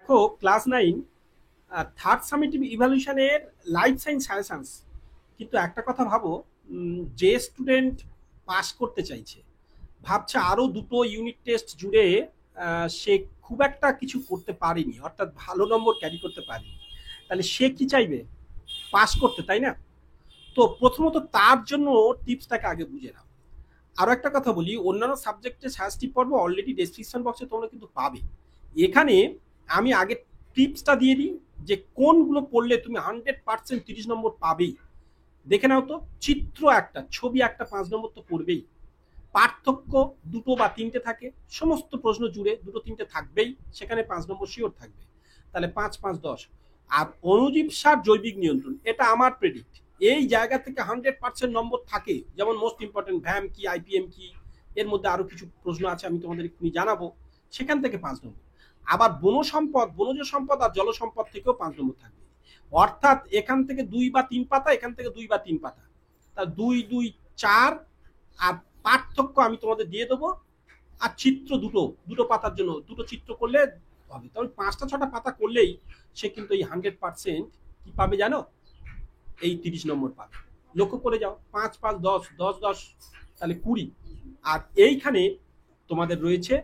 দেখো class 9 third summative ইভ্যালুয়েশনের life science suggestions, কিন্তু একটা কথা ভাবো, যে স্টুডেন্ট পাস করতে চাইছে, ভাবছে আরো দুটো ইউনিট টেস্ট জুড়ে সে খুব একটা কিছু করতে পারেনি, অর্থাৎ ভালো নম্বর ক্যারি করতে পারেনি, তাহলে সে কি চাইবে? পাস করতে, তাই না? তো প্রথমত তার জন্য টিপসটাকে আগে বুঝে নাও। আরো একটা কথা বলি, অন্যান্য সাবজেক্টের সাজেস্টিভ পর্ব অলরেডি ডেসক্রিপশন বক্সে তোমরা কিন্তু পাবে। এখানে আমি আগে টিপসটা দিয়ে দিই যে কোনগুলো পড়লে তুমি 100% 30 নম্বর পাবেই। দেখে নাও তো, চিত্র একটা, ছবি একটা, 5 নম্বর তো পড়বেই। পার্থক্য দুটো বা তিনটে থাকে, সমস্ত প্রশ্ন জুড়ে দুটো তিনটে থাকবেই, সেখানে 5 নম্বর শিওর থাকবে। তাহলে 5 5 10। আর অণুজীব সার জৈবিক নিয়ন্ত্রণ, এটা আমার প্রেডিক্ট, এই জায়গা থেকে 100% নম্বর থাকে। যেমন মোস্ট ইম্পর্টেন্ট ভ্যাম কি, আইপিএম কি, এর মধ্যে আরো কিছু প্রশ্ন আছে, আমি তোমাদের এক্ষুনি জানাবো, সেখান থেকে 5 নম্বর। আবার বন সম্পদ, বনজ সম্পদ আর জল সম্পদ থেকেও 5 নম্বর থাকবে। অর্থাৎ এখান থেকে 2 বা 3 পাতা, এখান থেকে 2 বা 3 পাতা, তা 2 2 4। আর পার্থক্য আমি তোমাদের দিয়ে দেবো। আর চিত্র দুটো, দুটো পাতার জন্য দুটো চিত্র করলে হবে, তবে 5টা 6টা পাতা করলেই সে কিন্তু এই 100% কি পাবে জানো? এই 30 নম্বর পাবে। লক্ষ্য করে যাও, 5 5 10 10 10, তাহলে 20। আর এইখানে তোমাদের রয়েছে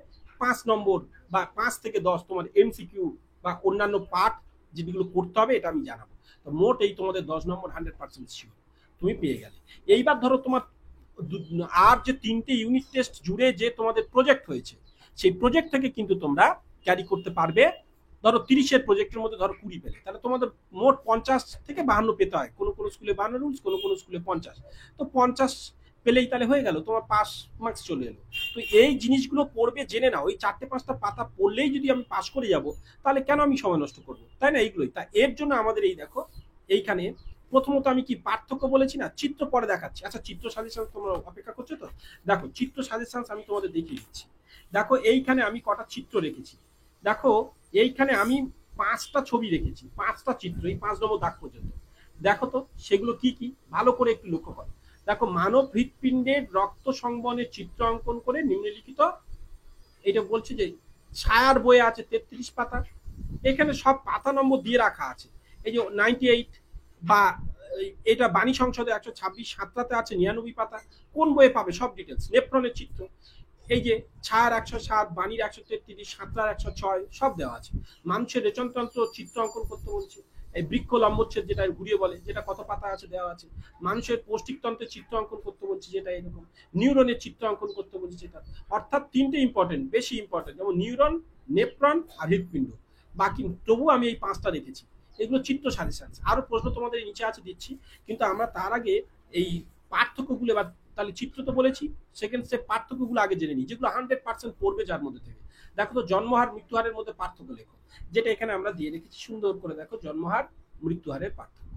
5 নম্বর বা 5 থেকে 10 তোমার এমসিকিউ বা অন্যান্য পার্ট, যেগুলো করতে হবে এটা আমি জানাবো। তো মোট এই তোমাদের 10 নম্বর 100% শিওর তুমি পেয়ে গেলে। এইবার ধরো তোমার আর যে 3টে ইউনিট টেস্ট জুড়ে যে তোমাদের প্রজেক্ট হয়েছে, সেই প্রজেক্ট থেকে কিন্তু তোমরা ক্যারি করতে পারবে। ধরো 30-এর প্রজেক্টের মধ্যে ধরো 20 পেলে, তাহলে তোমাদের মোট 50 থেকে 52 পেতে হয়। কোনো কোনো স্কুলে 52 রুলস, কোনো কোনো স্কুলে 50। তো 50 পেলেই তাহলে হয়ে গেল, তোমার পাস মার্কস চলে এলো। তো এই জিনিসগুলো পড়বে, জেনে নাও। ওই 4টে 5টা পাতা পড়লেই যদি আমি পাস করে যাব, তাহলে কেন আমি সময় নষ্ট করবো, তাই না? এইগুলোই তা এর জন্য আমাদের এই দেখো, এইখানে প্রথমত আমি কি পার্থক্য বলেছি না, চিত্র পরে দেখাচ্ছি। আচ্ছা, চিত্র সাজেশন তোমরা অপেক্ষা করছো তো? দেখো চিত্র সাজেশন আমি তোমাদের দেখিয়ে দিচ্ছি। দেখো এইখানে আমি কটা চিত্র রেখেছি। দেখো এইখানে আমি 5টা ছবি রেখেছি, 5টা চিত্র, এই 5 নম্বর দাগ পর্যন্ত। দেখো তো সেগুলো কি কি, ভালো করে একটু লক্ষ্য করো। দেখো, মানব হৃৎপিণ্ডের রক্ত সংবহনের চিত্র অঙ্কন করে নিম্নলিখিত, এটা বলছে যে ছায়ার বইয়ে আছে 33 পাতা। এখানে সব পাতা নম্বর দিয়ে রাখা আছে। এই যে 98 বা এটা বাণী সংসদে 126, সাতটাতে আছে 99 পাতা। কোন বইয়ে পাবে সব ডিটেলস, নেপ্রনের চিত্র, এই যে ছায়ার 107, বাণীর 133, সাঁতরার 106, সব দেওয়া আছে। মানুষের রেচনতন্ত্র চিত্র অঙ্কন করতে বলছে। এই বৃক্ষ লম্বচ্ছেদ, যেটা ঘুরিয়ে বলে, যেটা কত পাতা আছে দেওয়া আছে। মানুষের পৌষ্টিকতন্ত্রের চিত্র অঙ্কন করতে বলছে, যেটা এরকম। নিউরনের চিত্র অঙ্কন করতে বলছে, যেটা। অর্থাৎ 3টে ইম্পর্টেন্ট, বেশি ইম্পর্টেন্ট, যেমন নিউরন, নেপ্রন আর হৃৎপিণ্ড। বাকি তবু আমি এই 5টা রেখেছি। এগুলো চিত্র সাজেশন। আরো প্রশ্ন তোমাদের নিচে আছে, দিচ্ছি। কিন্তু আমরা তার আগে এই পার্থক্যগুলো, এবার তাহলে চিত্র তো বলেছি, সেকেন্ড স্টেপ পার্থক্যগুলো আগে জেনে নিই, যেগুলো 100% পড়বে যার মধ্যে থেকে। দেখো তো, জন্মহার মৃত্যুহারের মধ্যে পার্থক্য লেখো, যেটা এখানে আমরা দিয়ে রেখেছি সুন্দর করে। দেখো, জন্মহার মৃত্যুহারের পার্থক্য,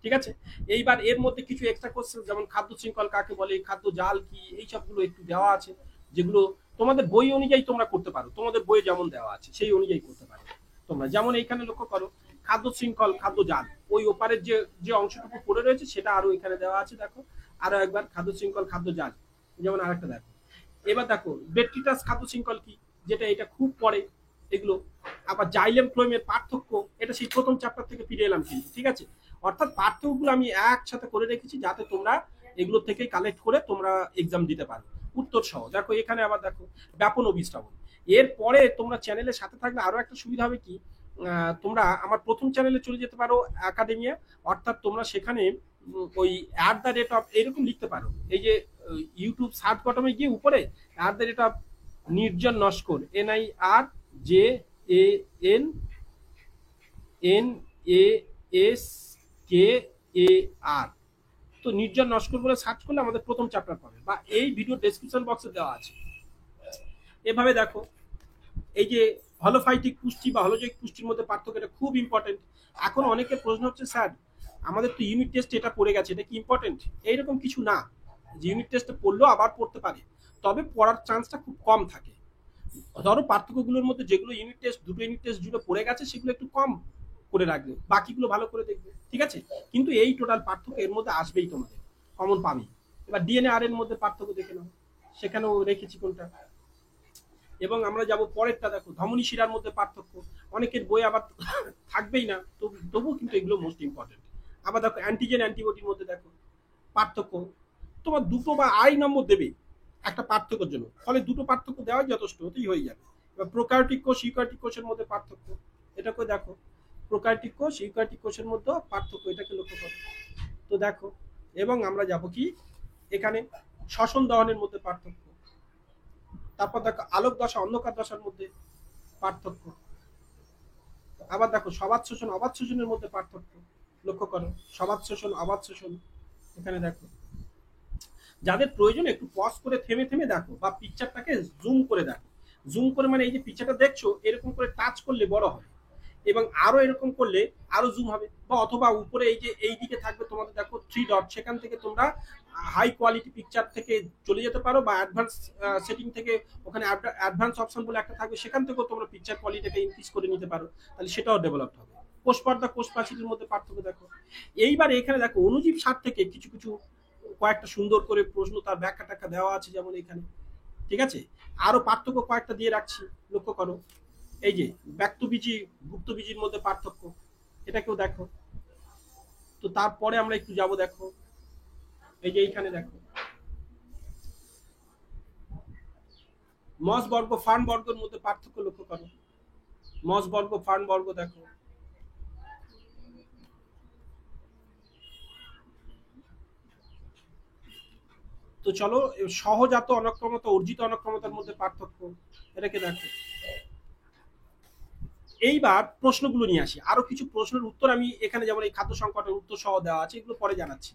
ঠিক আছে? এইবার এর মধ্যে কিছু এক্সট্রা কোশ্চেন, যেমন খাদ্য শৃঙ্খল কাকে বলে, খাদ্য জাল কি, এই সবগুলো একটু দেওয়া আছে, যেগুলো তোমাদের বই অনুযায়ী তোমরা করতে পারো। তোমাদের বইয়ে যেমন দেওয়া আছে সেই অনুযায়ী করতে পারো তোমরা। যেমন এইখানে লক্ষ্য করো, খাদ্য শৃঙ্খল, খাদ্য জাল, ওই ওপারের যে যে অংশটুকু পড়ে রয়েছে সেটা আরো এখানে দেওয়া আছে। দেখো আরো একবার, খাদ্য শৃঙ্খল, খাদ্য জাল। যেমন আরেকটা দেখো, এবার দেখো বেট্রিটাস খাদ্য শৃঙ্খল কি, যেটা এটা খুব পড়ে এগুলো। আবার জাইলেম ফ্লোয়েমের পার্থক্য, এটা সেই প্রথম চ্যাপ্টার থেকে ফিরে এলাম কিন্তু, ঠিক আছে? অর্থাৎ পার্থক্যগুলো আমি একসাথে করে রেখেছি, যাতে তোমরা এগুলো থেকে কালেক্ট করে তোমরা এক্সাম দিতে পারো উত্তর সহ। দেখো এখানে আবার দেখো ব্যাপন অবিশ্রাবণ। এরপরে তোমরা চ্যানেলের সাথে থাকলে আরো একটা সুবিধা হবে কি, তোমরা আমার প্রথম চ্যানেলে চলে যেতে পারো, একাডেমিয়া। অর্থাৎ তোমরা সেখানে ওই @, এরকম লিখতে পারো। এই যে ইউটিউব সার্চ বটমে গিয়ে উপরে @, নির্জন নস্কর, NIRJANNASKAR, তো নির্জন নস্কর বলে সার্চ করলে আমাদের প্রথম চ্যাপ্টার পাবে, বা এই ভিডিও ডেসক্রিপশন বক্সে দেওয়া আছে। এভাবে দেখো, এই যে হলোফাইটিক পুষ্টি বা হলোজৈবিক পুষ্টির মধ্যে পার্থক্য, এটা খুব ইম্পর্টেন্ট। এখন অনেকের প্রশ্ন হচ্ছে, স্যার আমাদের তো ইউনিট টেস্ট এটা পড়ে গেছে, এটা কি ইম্পর্টেন্ট? এইরকম কিছু না, যে ইউনিট টেস্টে পড়লেও আবার পড়তে পারে, তবে পড়ার চান্সটা খুব কম থাকে। ধরো পার্থক্যগুলোর মধ্যে যেগুলো ইউনিট টেস্ট, দুটো ইউনিট টেস্ট জুড়ে পড়ে গেছে, সেগুলো একটু কম করে রাখবে, বাকিগুলো ভালো করে দেখবে, ঠিক আছে? কিন্তু এই টোটাল পার্থক্য এর মধ্যে আসবেই, তোমাদের কমন পাবেই। এবার ডিএনএ আর এর মধ্যে পার্থক্য দেখে নাও, সেখানেও রেখেছি কোনটা। এবং আমরা যাব পরেরটা, দেখো ধমনী শিরার মধ্যে পার্থক্য। অনেকের বই আবার থাকবেই না, তবুও কিন্তু এগুলো মোস্ট ইম্পর্টেন্ট। আবার দেখো অ্যান্টিজেন অ্যান্টিবডির মধ্যে দেখো পার্থক্য। তোমার দুটো বা আড়াই নম্বর দেবে একটা পার্থক্যের জন্য, ফলে দুটো পার্থক্য দেওয়াই যথেষ্ট, হতেই হয়ে যাবে। এবার প্রোকারিওটিক কোষ ইউক্যারিওটিক কোষের মধ্যে পার্থক্য, এটাকে দেখো প্রোকারিওটিক কোষ ইউক্যারিওটিক কোষের মধ্যে পার্থক্য, এটাকে লক্ষ্য করো। তো দেখো, এবং আমরা যাব কি এখানে শ্বসন দহনের মধ্যে পার্থক্য। তারপর দেখো আলোক দশা অন্ধকার দশার মধ্যে পার্থক্য। আবার দেখো সবাত শোষণ অবাত শোষণের মধ্যে পার্থক্য, লক্ষ্য করো সবাত শোষণ অবাত শোষণ। এখানে দেখো, যাদের প্রয়োজন একটু পজ করে থেমে থেমে দেখো, বা পিকচারটাকে জুম করে দেখো। জুম করে মানে এই যে পিকচারটা দেখছো এরকম করে টাচ করলে বড় হয়, এবং আরো এরকম করলে আরো জুম হবে, বা অথবা উপরে এই যে এই দিকে থাকবে তোমাদের দেখো 3 ডট, সেখান থেকে তোমরা হাই কোয়ালিটি পিকচার থেকে চলে যেতে পারো, বা অ্যাডভান্স সেটিং থেকে ওখানে অ্যাডভান্স অপশন বলে একটা থাকবে, সেখান থেকেও তোমরা পিকচার কোয়ালিটিটাকে ইনক্রিজ করে নিতে পারো, তাহলে সেটাও ডেভেলপ হবে। কোষ পর্দা কোষ প্রাচীরের মধ্যে পার্থক্য দেখো। এইবার এখানে দেখো অণুজীব সার থেকে কিছু কিছু কয়েকটা সুন্দর করে প্রশ্ন, তার ব্যাখ্যা টাখ্যা দেওয়া আছে যেমন এখানে, ঠিক আছে। আরো পার্থক্য কয়েকটা দিয়ে রাখছি, লক্ষ্য করো। এই যে ব্যক্তবীজি গুপ্তবীজির মধ্যে পার্থক্য, এটাকেও দেখো। তো তারপরে আমরা একটু যাব, দেখো এই যে এইখানে দেখো মস বর্গ ফার্ন বর্গের মধ্যে পার্থক্য, লক্ষ্য করো। মস বর্গ ফার্ন বর্গ দেখো। তো চলো, সহজাত অনক্রমতা অর্জিত অনক্রমতার মধ্যে পার্থক্য, এটাকে দেখো। এইবার প্রশ্নগুলো নিয়ে আসি, আরো কিছু প্রশ্নের উত্তর আমি এখানে, যেমন এই খাদ্য সংকটের উত্তর সহ দেওয়া আছে, এগুলো পরে জানাচ্ছি।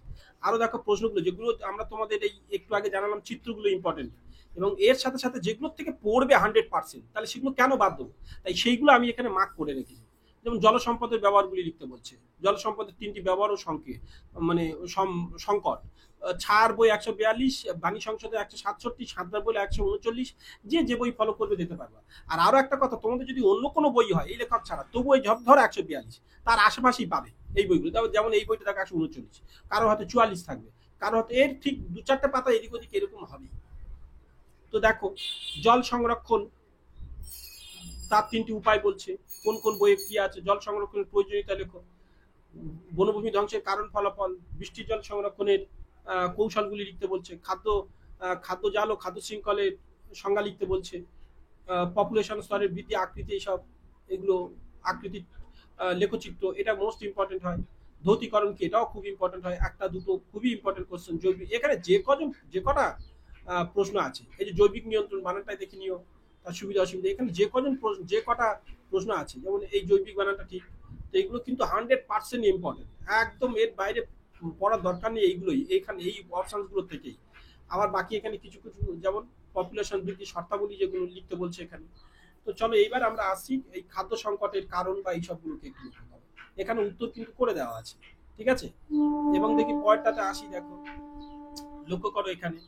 আরো দেখো প্রশ্নগুলো যেগুলো আমরা তোমাদের এই একটু আগে জানালাম, চিত্রগুলো ইম্পর্টেন্ট, এবং এর সাথে সাথে যেগুলো থেকে পড়বে 100%, তাহলে সেগুলো কেন বাদ দেবো, তাই সেইগুলো আমি এখানে মার্ক করে রেখেছি। যেমন জলসম্পদের ব্যবহারগুলি লিখতে বলছে, জলসম্পদের 3টি ব্যবহার ও সংকেত, মানে সংকট। ছাড় বই 142, বাণী সংসদে 167, সাঁতরা বই 139, যে বই ফলো করবে দিতে পারবা। আর আরো একটা কথা, তোমাদের যদি অন্য কোনো বই হয় এই লেখক ছাড়া, তবু ওই ধরো 142, তার আশেপাশেই পাবে এই বইগুলো। যেমন এই বইটা থাকে 139, কারো হয়তো 44 থাকবে, কারো হয়তো এর ঠিক 2-4টে পাতা এদিক ওদিক এরকম হবে। তো দেখো জল সংরক্ষণ, তার 3টি উপায় বলছে, কোন কোন বইয়ে কি আছে। জল সংরক্ষণের প্রয়োজনীয়তা লেখো, বনভূমি ধ্বংসের কারণ ফলাফল, বৃষ্টির জল সংরক্ষণের কৌশলগুলি লিখতে বলছে, খাদ্য জাল ও খাদ্য শৃঙ্খলের সংজ্ঞা লিখতে বলছে, পপুলেশন স্তরের বৃদ্ধি আকৃতি, এইসব এগুলো আকৃতি, লেখচিত্র, এটা মোস্ট ইম্পর্টেন্ট হয়। ধৌতিকরণ কি, এটাও খুব ইম্পর্টেন্ট হয়, একটা দুটো খুবই ইম্পর্টেন্ট কোশ্চেন। জৈবিক, এখানে যে কটা প্রশ্ন আছে, এই যে জৈবিক নিয়ন্ত্রণ বানানটাই দেখে নিও, তার সুবিধা অসুবিধা। এখানে যে কটা প্রশ্ন আছে, যেমন এই জৈবিক বানানটা ঠিক, তো এগুলো কিন্তু 100% ইম্পর্টেন্ট, একদম এর বাইরে পড়ার দরকার নেই, এইগুলোই এখানে এই অপশনগুলো থেকেই। আবার বাকি এখানে কিছু কিছু, যেমন পপুলেশন বৃদ্ধির শর্তাবলী যেগুলো লিখতে বলছে এখানে। তো চলো এইবার আমরা আসি এই খাদ্য সংকটের কারণ বা এই সবগুলোকে একটু লিখতে হবে। এখানে উত্তর কিন্তু করে দেওয়া আছে, ঠিক আছে। এবং দেখি পরেরটাতে আসি, দেখো লক্ষ্য করো এখানে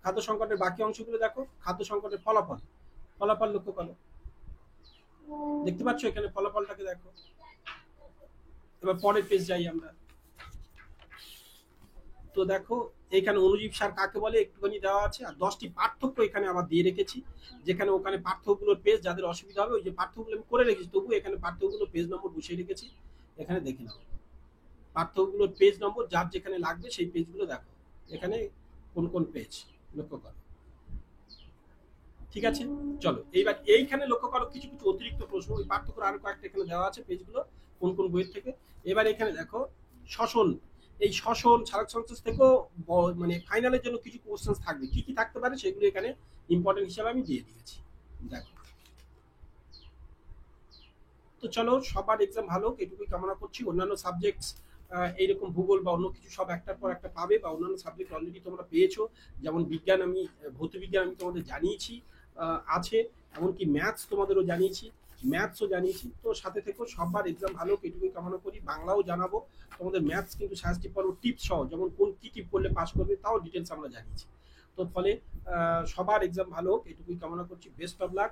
খাদ্য সংকটের বাকি অংশগুলো দেখো, খাদ্য সংকটের ফলাফল, ফলাফল লক্ষ্য করো, দেখতে পাচ্ছ এখানে ফলাফলটাকে দেখো। এবার পরের পেজ যাই আমরা। তো দেখো এখানে অণুজীব সার কাকে বলে একটুখানি দেওয়া আছে, আর 10টি পার্থক্য এখানে আবার দিয়ে রেখেছি, যেখানে ওখানে পার্থক্যগুলোর পেজ, যাদের অসুবিধা হবে ওই যে পার্থক্যগুলো আমি করে রেখেছি, তবু এখানে পার্থক্যগুলোর পেজ নম্বর বসিয়ে রেখেছি, এখানে দেখে নাও পার্থক্যগুলোর পেজ নম্বর, যার যেখানে লাগবে সেই পেজগুলো দেখো, এখানে কোন কোন পেজ লক্ষ্য করো, ঠিক আছে। চলো এইবার এইখানে লক্ষ্য করো কিছু কিছু অতিরিক্ত প্রশ্ন, ওই পার্থক্য আরো কয়েকটা এখানে দেওয়া আছে পেজগুলো কোন কোন বইয়ের থেকে। এবার এখানে দেখো শ্বসন, এই শ্বসন সালোক সংশ্লেষ থেকেও মানে ফাইনালের জন্য কিছু কোশ্চেন থাকবে, কি কি থাকতে পারে সেগুলো এখানে ইম্পর্টেন্ট হিসেবে আমি দিয়ে দিয়েছি, দেখো। তো চলো সবার এক্সাম ভালো হোক, এটুকুই কামনা করছি। অন্যান্য সাবজেক্টস এইরকম ভূগোল বা অন্য কিছু সব একটার পর একটা পাবে, বা অন্যান্য সাবজেক্ট অলরেডি তোমরা পেয়েছো, যেমন বিজ্ঞান আমি ভৌত বিজ্ঞান আমি তোমাদের জানিয়েছি আছে, এমনকি ম্যাথস তোমাদেরও জানিয়েছি, ম্যাথসও জানিয়েছি। তো সাথে থেকেও সবার এক্সাম ভালো হোক, এটুকুই কামনা করি। বাংলাও জানাবো তোমাদের, ম্যাথস কিন্তু সাজেস্টিভ পর্ব টিপস সহ, যেমন কোন কি টিপ করলে পাস করবে তাও ডিটেলস আমরা জানিয়েছি। তো ফলে সবার এক্সাম ভালো হোক, এটুকুই কামনা করছি। Best of luck.